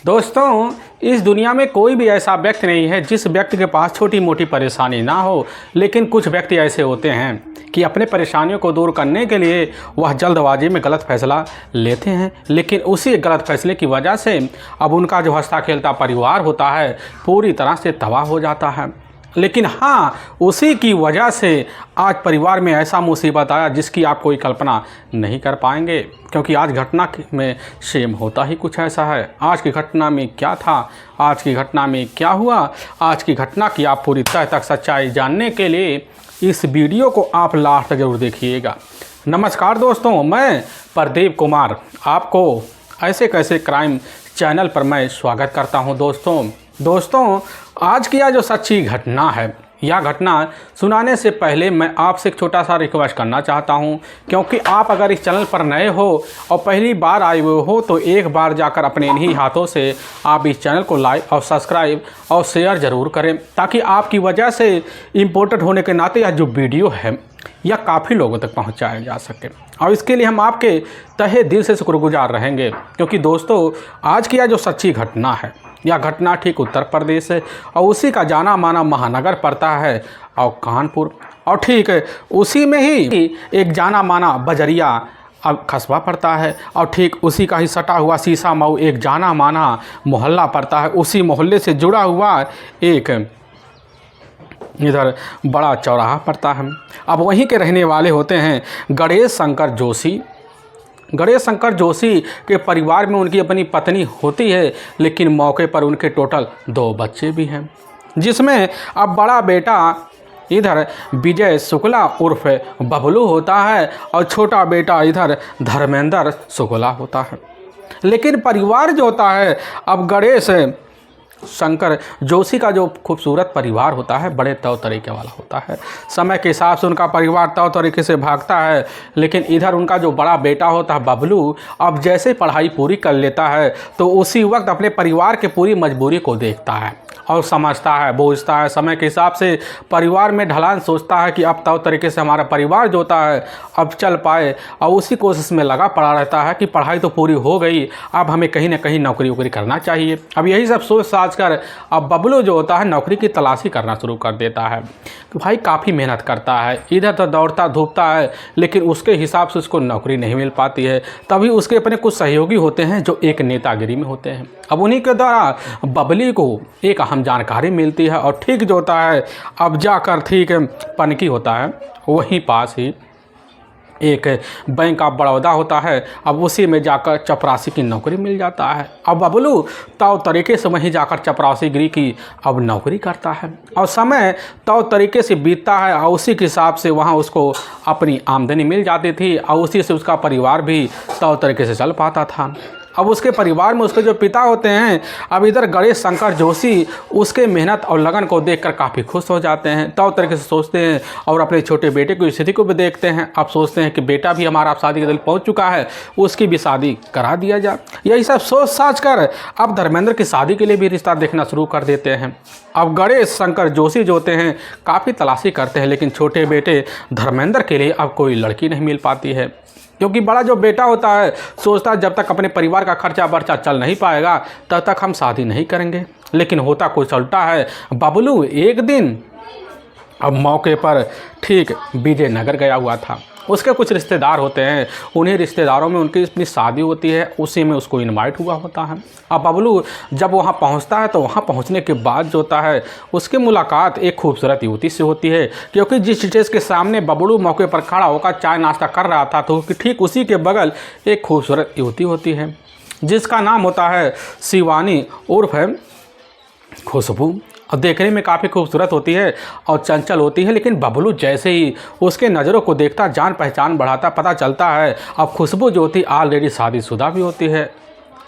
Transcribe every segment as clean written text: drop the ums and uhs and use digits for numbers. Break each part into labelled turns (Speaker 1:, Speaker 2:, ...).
Speaker 1: दोस्तों, इस दुनिया में कोई भी ऐसा व्यक्ति नहीं है जिस व्यक्ति के पास छोटी मोटी परेशानी ना हो। लेकिन कुछ व्यक्ति ऐसे होते हैं कि अपने परेशानियों को दूर करने के लिए वह जल्दबाजी में गलत फैसला लेते हैं, लेकिन उसी गलत फैसले की वजह से अब उनका जो हंसता खेलता परिवार होता है पूरी तरह से तबाह हो जाता है। लेकिन हाँ, उसी की वजह से आज परिवार में ऐसा मुसीबत आया जिसकी आप कोई कल्पना नहीं कर पाएंगे, क्योंकि आज घटना में सेम होता ही कुछ ऐसा है। आज की घटना में क्या था, आज की घटना में क्या हुआ, आज की घटना की आप पूरी तह तक सच्चाई जानने के लिए इस वीडियो को आप लास्ट तक जरूर देखिएगा। नमस्कार दोस्तों, मैं प्रदीप कुमार आपको ऐसे कैसे क्राइम चैनल पर मैं स्वागत करता हूं। दोस्तों, आज की यह जो सच्ची घटना है, यह घटना सुनाने से पहले मैं आपसे एक छोटा सा रिक्वेस्ट करना चाहता हूं, क्योंकि आप अगर इस चैनल पर नए हो और पहली बार आए हुए हो तो एक बार जाकर अपने इन्हीं हाथों से आप इस चैनल को लाइक और सब्सक्राइब और शेयर ज़रूर करें, ताकि आपकी वजह से इम्पोर्टेंट होने के नाते यह जो वीडियो है यह काफ़ी लोगों तक पहुंचाया जा सके। और इसके लिए हम आपके तहे दिल से शुक्रगुजार रहेंगे, क्योंकि दोस्तों आज की यह जो सच्ची घटना है, यह घटना ठीक उत्तर प्रदेश है और उसी का जाना माना महानगर पड़ता है और कानपुर, और ठीक उसी में ही एक जाना माना बजरिया अब कस्बा पड़ता है, और ठीक उसी का ही सटा हुआ शीशा मऊ एक जाना माना मोहल्ला पड़ता है। उसी मोहल्ले से जुड़ा हुआ एक इधर बड़ा चौराहा पड़ता है। अब वहीं के रहने वाले होते हैं गणेश शंकर जोशी के परिवार में उनकी अपनी पत्नी होती है, लेकिन मौके पर उनके टोटल 2 बच्चे भी हैं, जिसमें अब बड़ा बेटा इधर विजय शुक्ला उर्फ बबलू होता है और छोटा बेटा इधर धर्मेंद्र शुक्ला होता है। लेकिन परिवार जो होता है अब गणेश शंकर जोशी का जो खूबसूरत परिवार होता है बड़े तौर तरीके वाला होता है। समय के हिसाब से उनका परिवार तौर तरीके से भागता है, लेकिन इधर उनका जो बड़ा बेटा होता है बबलू अब जैसे पढ़ाई पूरी कर लेता है तो उसी वक्त अपने परिवार के पूरी मजबूरी को देखता है और समझता है, बूझता है। समय के हिसाब से परिवार में ढलान सोचता है कि अब तौर तरीके से हमारा परिवार जो होता है अब चल पाए, और उसी कोशिश में लगा पड़ा रहता है कि पढ़ाई तो पूरी हो गई, अब हमें कहीं ना कहीं नौकरी करना चाहिए। अब यही सब सोच साच कर अब बबलू जो होता है नौकरी की तलाशी करना शुरू कर देता है। तो भाई काफ़ी मेहनत करता है, इधर तो दौड़ता धूपता है, लेकिन उसके हिसाब से उसको नौकरी नहीं मिल पाती है। तभी उसके अपने कुछ सहयोगी होते हैं जो एक नेतागिरी में होते हैं। अब उन्हीं के द्वारा बबली को एक अहम जानकारी मिलती है, और ठीक जो होता है अब जाकर ठीक पनकी होता है वहीं पास ही एक बैंक ऑफ बड़ौदा होता है। अब उसी में जाकर चपरासी की नौकरी मिल जाता है। अब बबलू तौ तरीके से वहीं जाकर चपरासीगिरी की अब नौकरी करता है, और समय तौ तरीके से बीतता है, और उसी के हिसाब से वहाँ उसको अपनी आमदनी मिल जाती थी, और उसी से उसका परिवार भी तौ तरीके से चल पाता था। अब उसके परिवार में उसके जो पिता होते हैं अब इधर गणेश शंकर जोशी उसके मेहनत और लगन को देखकर काफ़ी खुश हो जाते हैं, तौर तरीके से सोचते हैं, और अपने छोटे बेटे की स्थिति को भी देखते हैं। अब सोचते हैं कि बेटा भी हमारा अब शादी के दिल पहुंच चुका है, उसकी भी शादी करा दिया जाए। यही सब सोच साच कर अब धर्मेंद्र की शादी के लिए भी रिश्ता देखना शुरू कर देते हैं। अब गणेश शंकर जोशी जो होते हैं काफ़ी तलाशी करते हैं, लेकिन छोटे बेटे धर्मेंद्र के लिए अब कोई लड़की नहीं मिल पाती है, क्योंकि बड़ा जो बेटा होता है सोचता है जब तक अपने परिवार का खर्चा बर्चा चल नहीं पाएगा तब तक हम शादी नहीं करेंगे। लेकिन होता कुछ उल्टा है। बबलू एक दिन अब मौके पर ठीक विजयनगर गया हुआ था। उसके कुछ रिश्तेदार होते हैं, उन्हीं रिश्तेदारों में उनकी अपनी शादी होती है, उसी में उसको इनवाइट हुआ होता है। अब बबलू जब वहाँ पहुँचता है तो वहाँ पहुँचने के बाद जो होता है उसकी मुलाकात एक खूबसूरत युवती से होती है, क्योंकि जिस स्टेज के सामने बबलू मौके पर खड़ा होकर चाय नाश्ता कर रहा था तो ठीक उसी के बगल एक खूबसूरत युवती होती है, जिसका नाम होता है शिवानी उर्फ खुशबू। और देखने में काफ़ी खूबसूरत होती है और चंचल होती है, लेकिन बबलू जैसे ही उसके नज़रों को देखता जान पहचान बढ़ाता, पता चलता है अब खुशबू जो होती ऑलरेडी शादीशुदा भी होती है,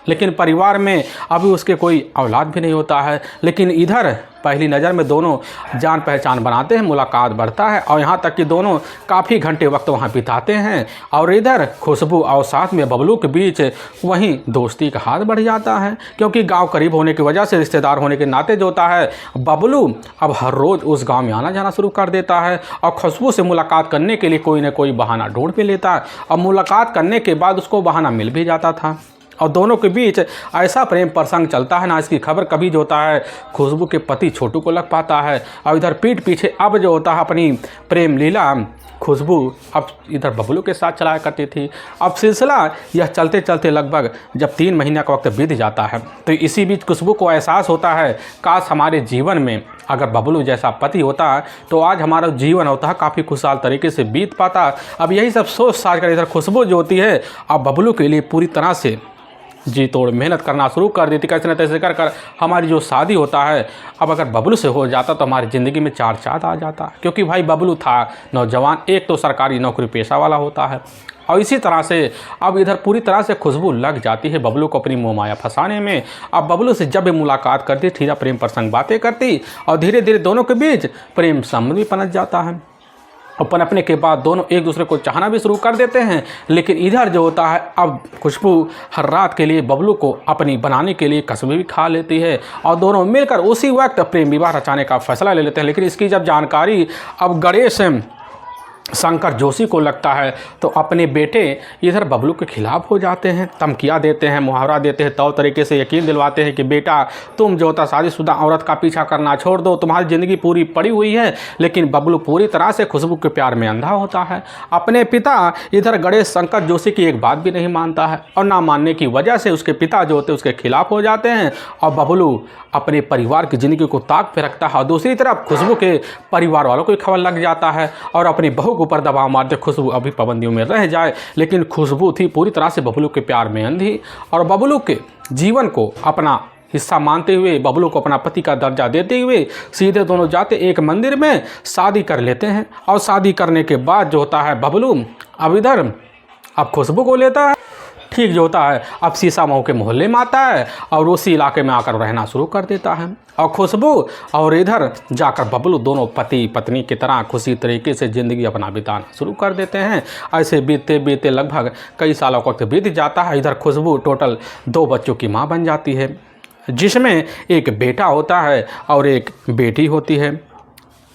Speaker 1: लेकिन परिवार में अभी उसके कोई औलाद भी नहीं होता है। लेकिन इधर पहली नज़र में दोनों जान पहचान बनाते हैं, मुलाकात बढ़ता है, और यहाँ तक कि दोनों काफ़ी घंटे वक्त वहाँ बिताते हैं। और इधर खुशबू और साथ में बबलू के बीच वहीं दोस्ती का हाथ बढ़ जाता है, क्योंकि गांव करीब होने की वजह से, रिश्तेदार होने के नाते जो होता है बबलू अब हर रोज़ उस गांव में आना जाना शुरू कर देता है, और खुशबू से मुलाकात करने के लिए कोई ना कोई बहाना ढूंढ भी लेता है। और मुलाकात करने के बाद उसको बहाना मिल भी जाता था। और दोनों के बीच ऐसा प्रेम प्रसंग चलता है ना, इसकी खबर कभी जो होता है खुशबू के पति छोटू को लग पाता है। और इधर पीठ पीछे अब जो होता है अपनी प्रेम लीला खुशबू अब इधर बबलू के साथ चलाया करती थी। अब सिलसिला यह चलते चलते लगभग जब 3 महीने का वक्त बीत जाता है तो इसी बीच खुशबू को एहसास होता है काश हमारे जीवन में अगर बबलू जैसा पति होता है तो आज हमारा जीवन होता है काफ़ी खुशहाल तरीके से बीत पाता। अब यही सब सोच साच कर इधर खुशबू जो होती है अब बबलू के लिए पूरी तरह से जी तोड़ मेहनत करना शुरू कर देती। कैसे न तैसे कर कर हमारी जो शादी होता है अब अगर बबलू से हो जाता तो हमारी ज़िंदगी में चार चाँद आ जाता, क्योंकि भाई बबलू था नौजवान, एक तो सरकारी नौकरी पेशा वाला होता है। और इसी तरह से अब इधर पूरी तरह से खुशबू लग जाती है बबलू को अपनी मोहमाया फंसाने में। अब बबलू से जब भी मुलाकात करती सीधा प्रेम प्रसंग बातें करती और धीरे धीरे दोनों के बीच प्रेम संबंध भी पनप जाता है। और पनपने के बाद दोनों एक दूसरे को चाहना भी शुरू कर देते हैं। लेकिन इधर जो होता है अब खुशबू हर रात के लिए बबलू को अपनी बनाने के लिए कसम भी खा लेती है और दोनों मिलकर उसी वक्त प्रेम विवाह रचाने का फैसला ले लेते हैं। लेकिन इसकी जब जानकारी अब गणेश शंकर जोशी को लगता है तो अपने बेटे इधर बबलू के खिलाफ हो जाते हैं, धमकियाँ देते हैं, मुहावरा देते हैं, तौर तरीके से यकीन दिलवाते हैं कि बेटा तुम जो होता शादीशुदा औरत का पीछा करना छोड़ दो, तुम्हारी ज़िंदगी पूरी पड़ी हुई है। लेकिन बबलू पूरी तरह से खुशबू के प्यार में अंधा होता है। अपने पिता इधर गणेश शंकर जोशी की एक बात भी नहीं मानता है और ना मानने की वजह से उसके पिता जो होते हैं उसके खिलाफ हो जाते हैं और बबलू अपने परिवार की ज़िंदगी को ताक पे रखता है। और दूसरी तरफ खुशबू के परिवार वालों को खबर लग जाता है और अपनी बहू के ऊपर दबाव मारते खुशबू अभी पाबंदियों में रह जाए। लेकिन खुशबू थी पूरी तरह से बबलू के प्यार में अंधी और बबलू के जीवन को अपना हिस्सा मानते हुए बबलू को अपना पति का दर्जा देते हुए सीधे दोनों जाते एक मंदिर में शादी कर लेते हैं। और शादी करने के बाद जो होता है बबलू अब इधर अब खुशबू को लेता है, ठीक जो होता है अब शीशा मऊ के मोहल्ले में आता है और उसी इलाके में आकर रहना शुरू कर देता है। और खुशबू और इधर जाकर बबलू दोनों पति पत्नी की तरह खुशी तरीके से ज़िंदगी अपना बिताना शुरू कर देते हैं। ऐसे बीतते बीतते लगभग कई सालों का वक्त बीत जाता है। इधर खुशबू टोटल 2 बच्चों की माँ बन जाती है, जिसमें एक बेटा होता है और एक बेटी होती है।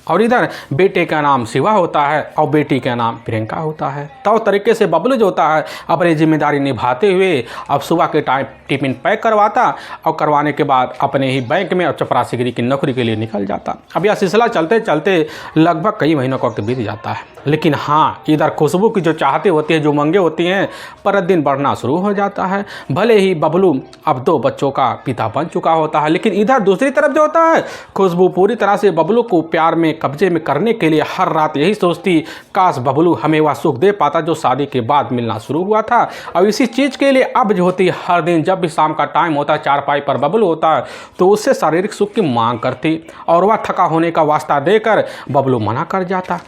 Speaker 1: और इधर बेटे का नाम शिवा होता है और बेटी का नाम प्रियंका होता है। तो तरीके से बबलू जो होता है अपनी जिम्मेदारी निभाते हुए अब सुबह के टाइम टिफिन पैक करवाता और करवाने के बाद अपने ही बैंक में और चपरासीगिरी की नौकरी के लिए निकल जाता। अब यह सिलसिला चलते चलते लगभग कई महीनों का वक्त बीत जाता है। लेकिन हाँ इधर खुशबू की जो चाहते होती है, जो मंगे होती हैं, प्रतिदिन बढ़ना शुरू हो जाता है। भले ही बबलू अब 2 बच्चों का पिता बन चुका होता है, लेकिन इधर दूसरी तरफ जो होता है खुशबू पूरी तरह से बबलू को प्यार में कब्जे में करने के लिए हर रात यही सोचती काश बबलू हमें वह सुख दे पाता जो शादी के बाद मिलना शुरू हुआ था। और इसी चीज़ के लिए अब जो होती हर दिन जब भी शाम का टाइम होता है चारपाई पर बबलू होता है तो उससे शारीरिक सुख की मांग करती और वह थका होने का वास्ता देकर बबलू मना कर जाता।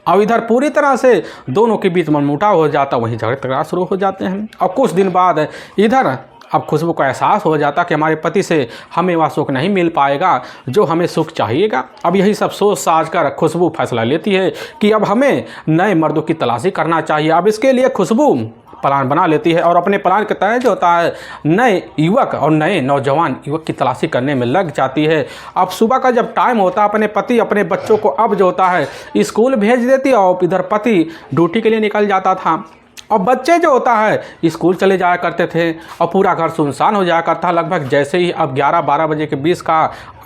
Speaker 1: और इधर पूरी तरह से दोनों के बीच मनमुटाव हो जाता, वहीं झगड़े तकरार शुरू हो जाते हैं। और कुछ दिन बाद इधर अब खुशबू को एहसास हो जाता कि हमारे पति से हमें वह सुख नहीं मिल पाएगा जो हमें सुख चाहिएगा। अब यही सब सोच साझ कर खुशबू फैसला लेती है कि अब हमें नए मर्दों की तलाशी करना चाहिए। अब इसके लिए खुशबू प्लान बना लेती है और अपने प्लान के तहत जो होता है नए युवक और नए नौजवान युवक की तलाशी करने में लग जाती है। अब सुबह का जब टाइम होता है अपने पति अपने बच्चों को अब जो होता है स्कूल भेज देती है और इधर पति ड्यूटी के लिए निकल जाता था और बच्चे जो होता है स्कूल चले जाया करते थे और पूरा घर सुनसान हो जाया करता। लगभग जैसे ही अब 11-12 बजे के 20 का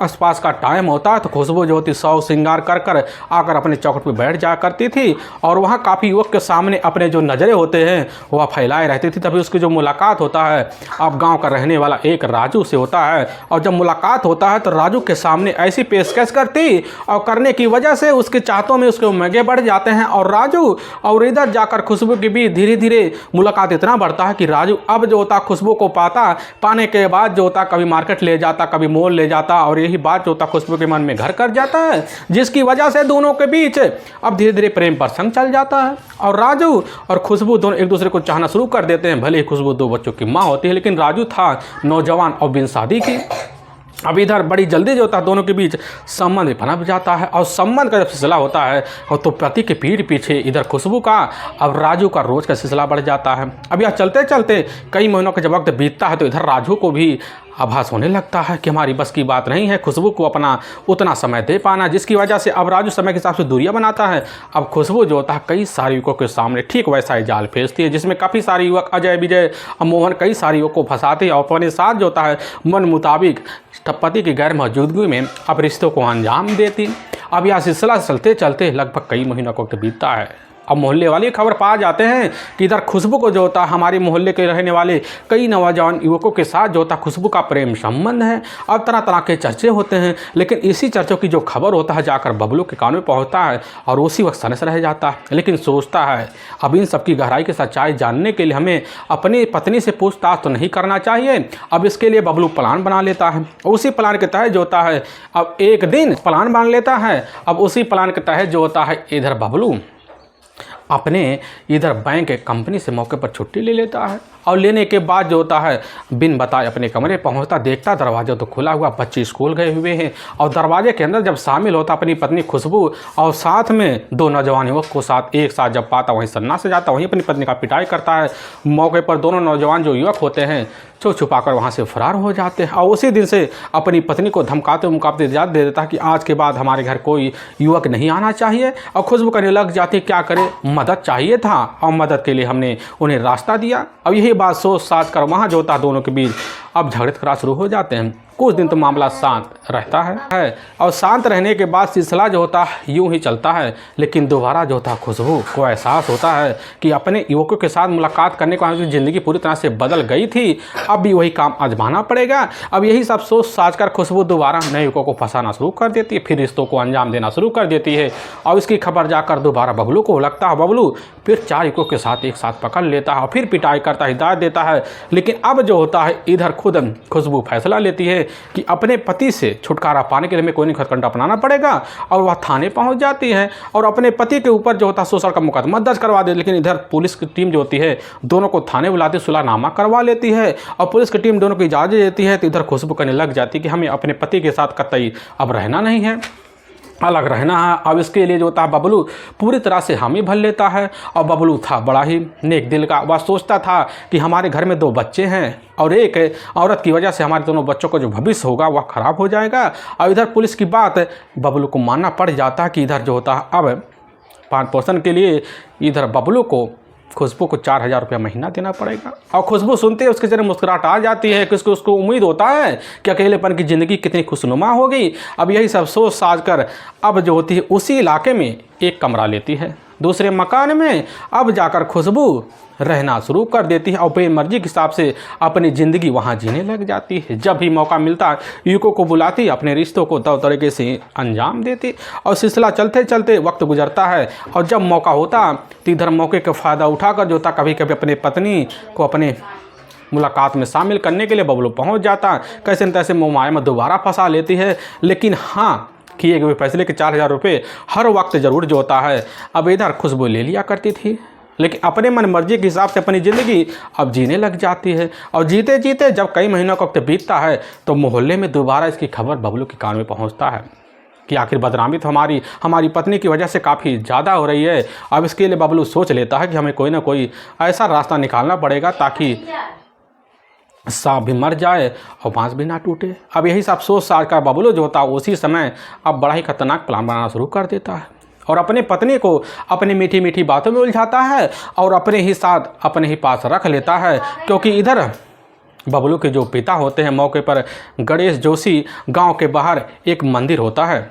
Speaker 1: आसपास का टाइम होता है तो खुशबू जो होती सौ श्रृंगार कर कर आकर अपने चौखट पर बैठ जाया करती थी और वहाँ काफ़ी युवक के सामने अपने जो नज़रें होते हैं वह फैलाए रहती थी। तभी उसकी जो मुलाकात होता है अब गांव का रहने वाला एक राजू से होता है और जब मुलाकात होता है तो राजू के सामने ऐसी पेशकश करती और करने की वजह से उसके चाहतों में उसके उम्मीदें बढ़ जाते हैं और राजू और इधर जाकर खुशबू के बीच धीरे धीरे मुलाकात इतना बढ़ता है कि राजू अब जो होता खुशबू को पाने के बाद जो होता कभी मार्केट ले जाता कभी मॉल ले जाता और यही बात जो होता खुशबू के मन में घर कर जाता है, जिसकी वजह से दोनों के बीच अब धीरे धीरे प्रेम प्रसंग चल जाता है और राजू और खुशबू दोनों एक दूसरे को चाहना शुरू कर देते हैं। भले ही खुशबू 2 बच्चों की माँ होती है लेकिन राजू था नौजवान और बिन शादी की। अब इधर बड़ी जल्दी जो होता है दोनों के बीच संबंध भी पनप जाता है और संबंध का जब सिलसिला होता है और तो पति के पीठ पीछे इधर खुशबू का अब राजू का रोज़ का सिलसिला बढ़ जाता है। अब यह चलते चलते कई महीनों का जब वक्त बीतता है तो इधर राजू को भी आभास होने लगता है कि हमारी बस की बात नहीं है खुशबू को अपना उतना समय दे पाना, जिसकी वजह से अब राजू समय के हिसाब से दूरियां बनाता है। अब खुशबू जो होता है कई सारे युवकों के सामने ठीक वैसा ही जाल फेंचती है, जिसमें काफ़ी सारे युवक अजय विजय और मोहन कई सारे युवकों को फंसाते हैं और अपने साथ जो होता है मन मुताबिक पति की गैर मौजूदगी में अब रिश्तों को अंजाम देती। अब यह सिलसिला चलते चलते लगभग कई महीनों का वक्त बीतता है। अब मोहल्ले वाले खबर पा जाते हैं कि इधर खुशबू को जो होता है हमारे मोहल्ले के रहने वाले कई नौजवान युवकों के साथ जो होता है खुशबू का प्रेम संबंध है। अब तरह तरह के चर्चे होते हैं, लेकिन इसी चर्चों की जो खबर होता है जाकर बबलू के कान में पहुंचता है और उसी वक्त सनस रह जाता है, लेकिन सोचता है अब इन सब की गहराई की सच्चाई जानने के लिए हमें अपनी पत्नी से पूछताछ तो नहीं करना चाहिए। अब इसके लिए बबलू प्लान बना लेता है। उसी प्लान के तहत जो होता है अब एक दिन प्लान बना लेता है। अब उसी प्लान के तहत जो होता है इधर बबलू अपने इधर बैंक कंपनी से मौके पर छुट्टी ले लेता है और लेने के बाद जो होता है बिन बताए अपने कमरे पहुंचता, देखता दरवाज़ा तो खुला हुआ, बच्चे स्कूल गए हुए हैं और दरवाजे के अंदर जब शामिल होता अपनी पत्नी खुशबू और साथ में दो नौजवान युवक को साथ एक साथ जब पाता वहीं सन्ना से जाता, वहीं अपनी पत्नी का पिटाई करता है। मौके पर दोनों नौजवान जो युवक होते हैं छुप छुपाकर वहाँ से फरार हो जाते हैं और उसी दिन से अपनी पत्नी को धमकाते मुकाबते इजाज़त दे देता है कि आज के बाद हमारे घर कोई युवक नहीं आना चाहिए। और खुशबू करने लग जाती, क्या करे, मदद चाहिए था और मदद के लिए हमने उन्हें रास्ता दिया। अब यही बात सोच साच कर वहाँ जो होता है दोनों के बीच अब झगड़े तकरार शुरू हो जाते हैं। कुछ दिन तो मामला शांत रहता है और शांत रहने के बाद सिलसिला जो होता है यूं ही चलता है, लेकिन दोबारा जो होता है खुशबू को एहसास होता है कि अपने युवकों के साथ मुलाकात करने के बाद ज़िंदगी पूरी तरह से बदल गई थी, अब भी वही काम आजमाना पड़ेगा। अब यही सब सोच साच कर खुशबू दोबारा नए युवकों को फंसाना शुरू कर देती है, फिर रिश्तों को अंजाम देना शुरू कर देती है। और इसकी खबर जाकर दोबारा बबलू को लगता है, बबलू फिर 4 युवकों के साथ एक साथ पकड़ लेता है और फिर पिटाई करता है, हिदायत देता है। लेकिन अब जो होता है इधर खुद खुशबू फैसला लेती है कि अपने पति से छुटकारा पाने के लिए हमें कोई नहीं हथकंडा अपनाना पड़ेगा और वह थाने पहुंच जाती है और अपने पति के ऊपर जो होता है शोषण का मुकदमा दर्ज करवा दे। लेकिन इधर पुलिस की टीम जो होती है दोनों को थाने बुलाती, सुलहनामा करवा लेती है और पुलिस की टीम दोनों को इजाज़त देती है। तो इधर खुशबू करने लग जाती है कि हमें अपने पति के साथ कतई अब रहना नहीं है, अलग रहना है। अब इसके लिए जो होता है बबलू पूरी तरह से हामी भर लेता है। और बबलू था बड़ा ही नेक दिल का, वह सोचता था कि हमारे घर में 2 बच्चे हैं और एक औरत की वजह से हमारे दोनों बच्चों का जो भविष्य होगा वह खराब हो जाएगा। और इधर पुलिस की बात बबलू को मानना पड़ जाता है कि इधर जो होता है अब पालन पोषण के लिए इधर बबलू को खुशबू को 4000 रुपया महीना देना पड़ेगा। और खुशबू सुनते हैं उसके चेहरे मुस्कुराहट आ जाती है कि उसको उम्मीद होता है कि अकेलेपन की ज़िंदगी कितनी खुशनुमा होगी। अब यही सब सोच साज कर अब जो होती है उसी इलाके में एक कमरा लेती है, दूसरे मकान में अब जाकर खुशबू रहना शुरू कर देती है और बेमर्जी के हिसाब से अपनी ज़िंदगी वहाँ जीने लग जाती है। जब भी मौका मिलता है युवकों को बुलाती, अपने रिश्तों को दो तरीके से अंजाम देती और सिलसिला चलते चलते वक्त गुजरता है। और जब मौका होता तो इधर मौके का फ़ायदा उठाकर जो था कभी कभी अपने पत्नी को अपने मुलाकात में शामिल करने के लिए बबलू पहुँच जाता, कैसे न तैसे मोहमाया में दोबारा फंसा लेती है। लेकिन हाँ, किए गए फैसले के 4000 रुपये हर वक्त ज़रूर जो होता है अब इधर खुशबू ले लिया करती थी, लेकिन अपने मन मर्जी के हिसाब से अपनी ज़िंदगी अब जीने लग जाती है। और जीते जीते जब कई महीनों का वक्त बीतता है तो मोहल्ले में दोबारा इसकी खबर बबलू के कान में पहुंचता है कि आखिर बदनामी तो हमारी पत्नी की वजह से काफ़ी ज़्यादा हो रही है। अब इसके लिए बबलू सोच लेता है कि हमें कोई ना कोई ऐसा रास्ता निकालना पड़ेगा ताकि सांप भी मर जाए और बाँस भी ना टूटे। अब यही सब सोच साज कर बबलू जो होता है उसी समय अब बड़ा ही खतरनाक प्लान बनाना शुरू कर देता है और अपने पत्नी को अपनी मीठी मीठी बातों में उलझाता है और अपने ही साथ अपने ही पास रख लेता है। क्योंकि इधर बबलू के जो पिता होते हैं मौके पर गणेश जोशी गांव के बाहर एक मंदिर होता है,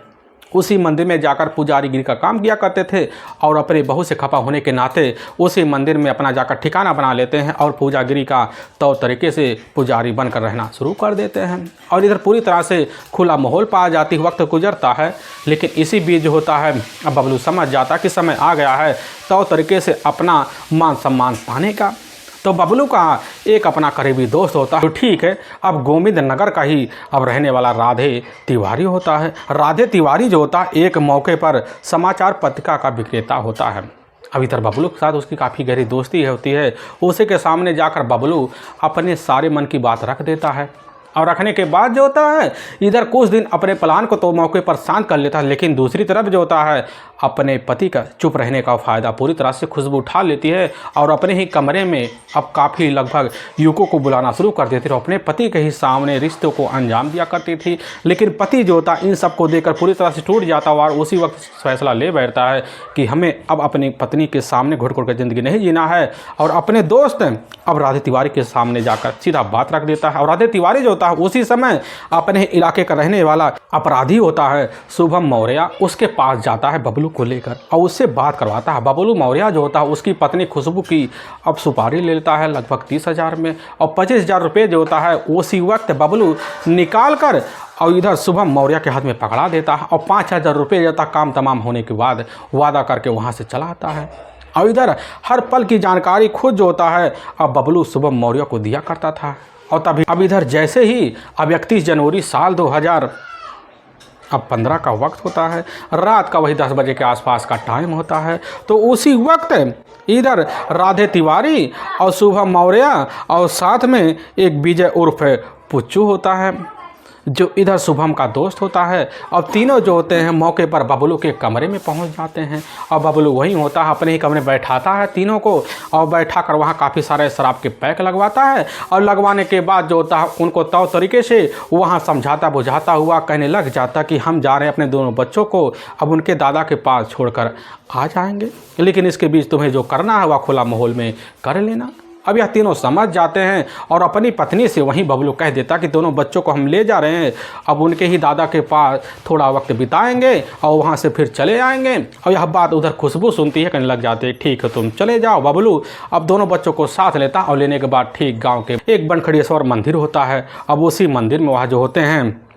Speaker 1: उसी मंदिर में जाकर पुजारीगिरी का काम किया करते थे और अपने बहू से खपा होने के नाते उसी मंदिर में अपना जाकर ठिकाना बना लेते हैं और पूजागिरी का तौर तरीके से पुजारी बनकर रहना शुरू कर देते हैं। और इधर पूरी तरह से खुला माहौल पाया जाती है, वक्त गुजरता है। लेकिन इसी बीच जो होता है अब बबलू समझ जाता कि समय आ गया है तौर तरीके से अपना मान सम्मान पाने का। तो बबलू का एक अपना करीबी दोस्त होता है, तो ठीक है अब गोविंद नगर का ही अब रहने वाला राधे तिवारी होता है। राधे तिवारी जो होता है एक मौके पर समाचार पत्रिका का विक्रेता होता है। अब इधर बबलू के साथ उसकी काफ़ी गहरी दोस्ती होती है। उसी के सामने जाकर बबलू अपने सारे मन की बात रख देता है और रखने के बाद जो होता है इधर कुछ दिन अपने प्लान को तो मौके पर शांत कर लेता है, लेकिन दूसरी तरफ जो होता है अपने पति का चुप रहने का फ़ायदा पूरी तरह से खुशबू उठा लेती है और अपने ही कमरे में अब काफ़ी लगभग युवकों को बुलाना शुरू कर देती है और अपने पति के ही सामने रिश्तों को अंजाम दिया करती थी। लेकिन पति जो होता इन सबको देखकर पूरी तरह से टूट जाता और उसी वक्त फैसला ले बैठता है कि हमें अब अपनी पत्नी के सामने घुट घुट कर ज़िंदगी नहीं जीना है और अपने दोस्त अब राधे तिवारी के सामने जाकर सीधा बात रख देता है। और राधे तिवारी जो होता है उसी समय अपने इलाके का रहने वाला अपराधी होता है शुभम मौर्य, उसके पास जाता है बबलू को लेकर और उससे बात करवाता है। बबलू मौर्य जो होता है उसकी पत्नी खुशबू की अब सुपारी ले लेता है लगभग 30,000 में और 25,000 रुपये जो होता है उसी वक्त बबलू निकाल कर और इधर शुभम मौर्य के हाथ में पकड़ा देता है और 5,000 रुपये जो था काम तमाम होने के बाद वादा करके वहाँ से चला आता है। और इधर हर पल की जानकारी खुद जो होता है अब बबलू शुभम मौर्य को दिया करता था। और तभी अब इधर जैसे ही अब 31 जनवरी साल 2015 का वक्त होता है, रात का वही 10 बजे के आसपास का टाइम होता है, तो उसी वक्त इधर राधे तिवारी और शुभम मौर्य और साथ में एक विजय उर्फ पुच्चू होता है जो इधर शुभम का दोस्त होता है। अब तीनों जो होते हैं मौके पर बबलू के कमरे में पहुंच जाते हैं और बबलू वहीं होता है अपने ही कमरे में बैठाता है तीनों को और बैठा कर वहाँ काफ़ी सारे शराब के पैक लगवाता है और लगवाने के बाद जो होता है उनको तौर तरीके से वहाँ समझाता बुझाता हुआ कहने लग जाता कि हम जा रहे हैं अपने दोनों बच्चों को अब उनके दादा के पास छोड़कर आ जाएंगे, लेकिन इसके बीच तुम्हें जो करना है वह खुला माहौल में कर लेना। अब यह तीनों समझ जाते हैं और अपनी पत्नी से वहीं बबलू कह देता कि दोनों बच्चों को हम ले जा रहे हैं, अब उनके ही दादा के पास थोड़ा वक्त बिताएंगे और वहाँ से फिर चले आएंगे। और यह बात उधर खुशबू सुनती है, कहने लग जाते हैं ठीक है तुम चले जाओ। बबलू अब दोनों बच्चों को साथ लेता और लेने के बाद ठीक गाँव के एक बनखड़ियेश्वर मंदिर होता है। अब उसी मंदिर में वहाँ जो होते हैं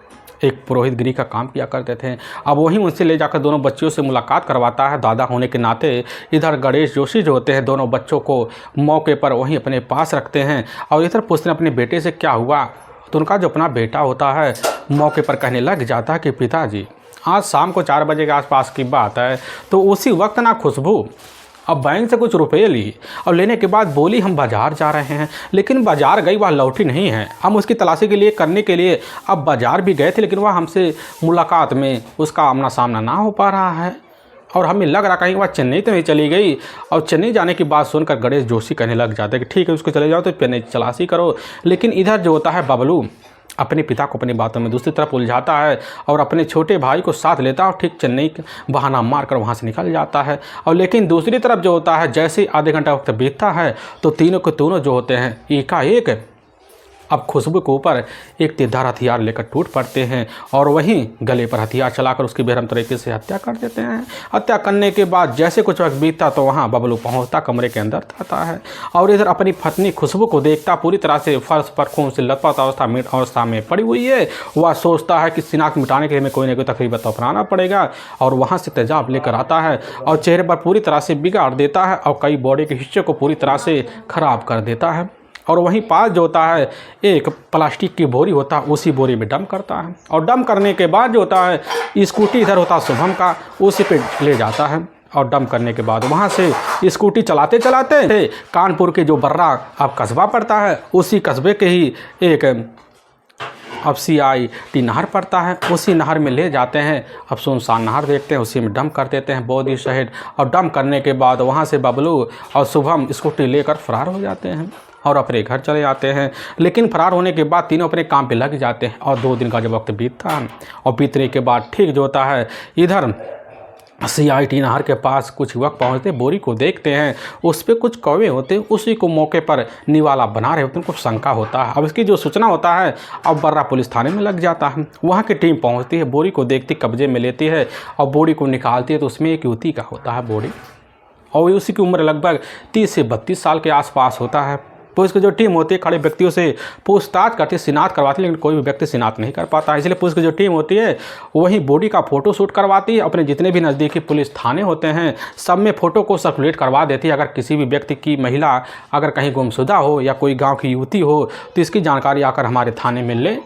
Speaker 1: एक पुरोहित गिरी का काम किया करते थे। अब वहीं उनसे ले जाकर दोनों बच्चियों से मुलाकात करवाता है दादा होने के नाते। इधर गणेश जोशी जो होते हैं दोनों बच्चों को मौके पर वहीं अपने पास रखते हैं और इधर पूछते हैं अपने बेटे से क्या हुआ, तो उनका जो अपना बेटा होता है मौके पर कहने लग जाता है कि पिताजी आज शाम को 4 बजे के आसपास की बात है, तो उसी वक्त ना खुशबू अब बैंक से कुछ रुपये ली और लेने के बाद बोली हम बाज़ार जा रहे हैं, लेकिन बाज़ार गई वह लौटी नहीं है। हम उसकी तलाशी के लिए करने के लिए अब बाज़ार भी गए थे, लेकिन वह हमसे मुलाकात में उसका आमना सामना ना हो पा रहा है और हमें लग रहा कहीं वह चेन्नई तो नहीं चली गई। और चेन्नई जाने की बात सुनकर गणेश जोशी कहने लग जाते हैं कि ठीक है उसको चले जाओ तो चेन्नई तलाशी करो। लेकिन इधर जो होता है बबलू अपने पिता को अपनी बातों में दूसरी तरफ उलझाता है और अपने छोटे भाई को साथ लेता है और ठीक चेन्नई बहाना मारकर वहाँ से निकल जाता है। और लेकिन दूसरी तरफ जो होता है जैसे ही आधे घंटा वक्त बीतता है तो तीनों के तीनों जो होते हैं एकाएक अब खुशबू के ऊपर एक तेजधार हथियार लेकर टूट पड़ते हैं और वहीं गले पर हथियार चलाकर उसकी बेरहम तरीके से हत्या कर देते हैं। हत्या करने के बाद जैसे कुछ वक्त बीतता तो वहाँ बबलू पहुँचता कमरे के अंदर आता है और इधर अपनी पत्नी खुशबू को देखता पूरी तरह से फर्श पर खून से लथपथ अवस्था में पड़ी हुई है। वह सोचता है कि शिनाख्त मिटाने के लिए हमें कोई ना कोई तकरीबन तो अपनाना पड़ेगा और वहाँ से तेजाब लेकर आता है और चेहरे पर पूरी तरह से बिगाड़ देता है और कई बॉडी के हिस्से को पूरी तरह से ख़राब कर देता है। और वहीं पास जो होता है एक प्लास्टिक की बोरी होता है, उसी बोरी में डंप करता है और डंप करने के बाद जो होता है स्कूटी इधर होता है शुभम का, उसी पे ले जाता है और डंप करने के बाद वहाँ से स्कूटी चलाते चलाते कानपुर के जो बर्रा अब कस्बा पड़ता है उसी कस्बे के ही एक अब CIT नहर पड़ता है, उसी नहर में ले जाते हैं। अब सुनसान नहर देखते हैं, उसी में डंप कर देते हैं बॉडी सहित और डंप करने के बाद वहाँ से बबलू और शुभम स्कूटी लेकर फरार हो जाते हैं और अपने घर चले जाते हैं। लेकिन फरार होने के बाद तीनों अपने काम पे लग जाते हैं और 2 दिन का जब वक्त बीतता है और बीतने के बाद ठीक जो होता है इधर CIT नहर के पास कुछ युवक पहुँचते बोरी को देखते हैं, उस पर कुछ कौवे होते हैं, उसी को मौके पर निवाला बना रहे होते हैं, उनको शंका होता है। अब इसकी जो सूचना होता है अब बर्रा पुलिस थाने में लग जाता है। वहाँ की टीम पहुँचती है, बोरी को देखती कब्जे में लेती है और बोरी को निकालती है तो उसमें एक युवती का होता है बॉडी और उसी की उम्र लगभग 30 से 32 साल के आसपास होता है। पुलिस की जो टीम होती है खड़े व्यक्तियों से पूछताछ करती है, शिनाख्त करवाती है, लेकिन कोई भी व्यक्ति शिनाख्त नहीं कर पाता। इसलिए पुलिस की जो टीम होती है वही बॉडी का फ़ोटो शूट करवाती है, अपने जितने भी नज़दीकी पुलिस थाने होते हैं सब में फ़ोटो को सर्कुलेट करवा देती है। अगर किसी भी व्यक्ति की महिला अगर कहीं गुमशुदा हो या कोई गाँव की युवती हो तो इसकी जानकारी आकर हमारे थाने में ले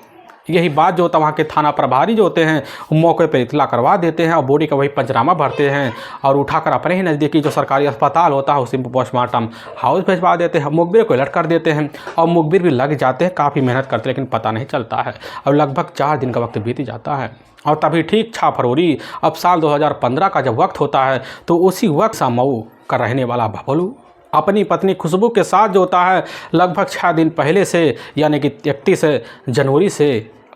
Speaker 1: यही बात जो होता है वहाँ के थाना प्रभारी जो होते हैं मौके पर इतला करवा देते हैं और बॉडी का वही पंचनामा भरते हैं और उठाकर अपने ही नज़दीकी जो सरकारी अस्पताल होता है उसी में पोस्टमार्टम हाउस भिजवा देते हैं। मुखबिर को अलर्ट कर देते हैं और मुखबिर भी लग जाते हैं, काफ़ी मेहनत करते हैं लेकिन पता नहीं चलता है। और लगभग 4 दिन का वक्त बीत जाता है और तभी ठीक 6 फरवरी अब साल 2015 का जब वक्त होता है तो उसी वक्त सा मऊ का रहने वाला बबलू अपनी पत्नी खुशबू के साथ जो होता है लगभग 6 दिन पहले से यानी कि 31 जनवरी से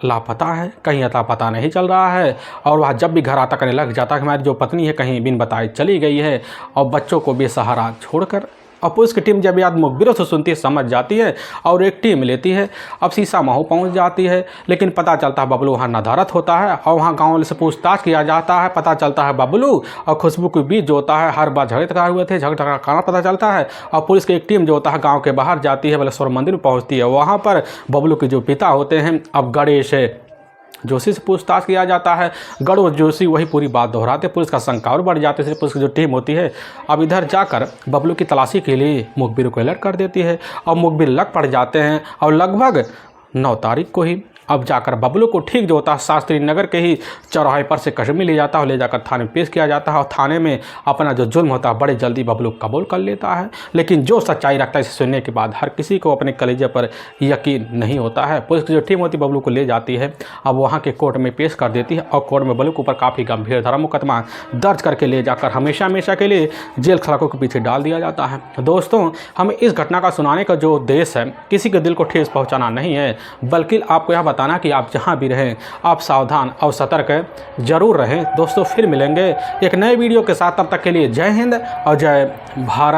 Speaker 1: लापता है, कहीं अता पता नहीं चल रहा है। और वह जब भी घर आता करने लग जाता है कि हमारी जो पत्नी है कहीं बिन बताए चली गई है और बच्चों को बेसहारा छोड़कर। और पुलिस की टीम जब याद मुखबिरों से सुनती है, समझ जाती है और एक टीम लेती है। अब सीसा महू पहुंच जाती है लेकिन पता चलता है बबलू वहाँ नदारत होता है और वहाँ गाँव से पूछताछ किया जाता है। पता चलता है बबलू और खुशबू के बीच जो होता है हर बार झगड़े तकरार हुए थे, झगड़ा का कारण पता चलता है। और पुलिस की एक टीम जो होता है गाँव के बाहर जाती है, बलेश्वर मंदिर में पहुँचती है। वहाँ पर बबलू के जो पिता होते हैं अब गणेश जोशी से पूछताछ किया जाता है। गणेश जोशी वही पूरी बात दोहराते, पुलिस का शंका और बढ़ जाते हैं। पुलिस की जो टीम होती है अब इधर जाकर बबलू की तलाशी के लिए मुखबिर को अलर्ट कर देती है और मुखबिर लग पड़ जाते हैं। और लगभग 9 तारीख को ही अब जाकर बबलू को ठीक जो होता है शास्त्री नगर के ही चौराहे पर से कश्मीर ले जाता है और ले जाकर थाने में पेश किया जाता है। और थाने में अपना जो जुल्म होता है बड़े जल्दी बबलू कबूल कर लेता है। लेकिन जो सच्चाई रखता है इसे सुनने के बाद हर किसी को अपने कलेजे पर यकीन नहीं होता है। पुलिस की जो टीम होती है बबलू को ले जाती है, अब वहाँ के कोर्ट में पेश कर देती है और कोर्ट में बबलू के ऊपर काफ़ी गंभीर धारा मुकदमा दर्ज करके ले जाकर हमेशा हमेशा के लिए जेल सलाखों के पीछे डाल दिया जाता है। दोस्तों, हमें इस घटना का सुनाने का जो उद्देश्य है किसी के दिल को ठेस पहुँचाना नहीं है, बल्कि आपको यह बताना कि आप जहाँ भी रहें आप सावधान और सतर्क जरूर रहें। दोस्तों, फिर मिलेंगे एक नए वीडियो के साथ, तब तक के लिए जय हिंद और जय भारत।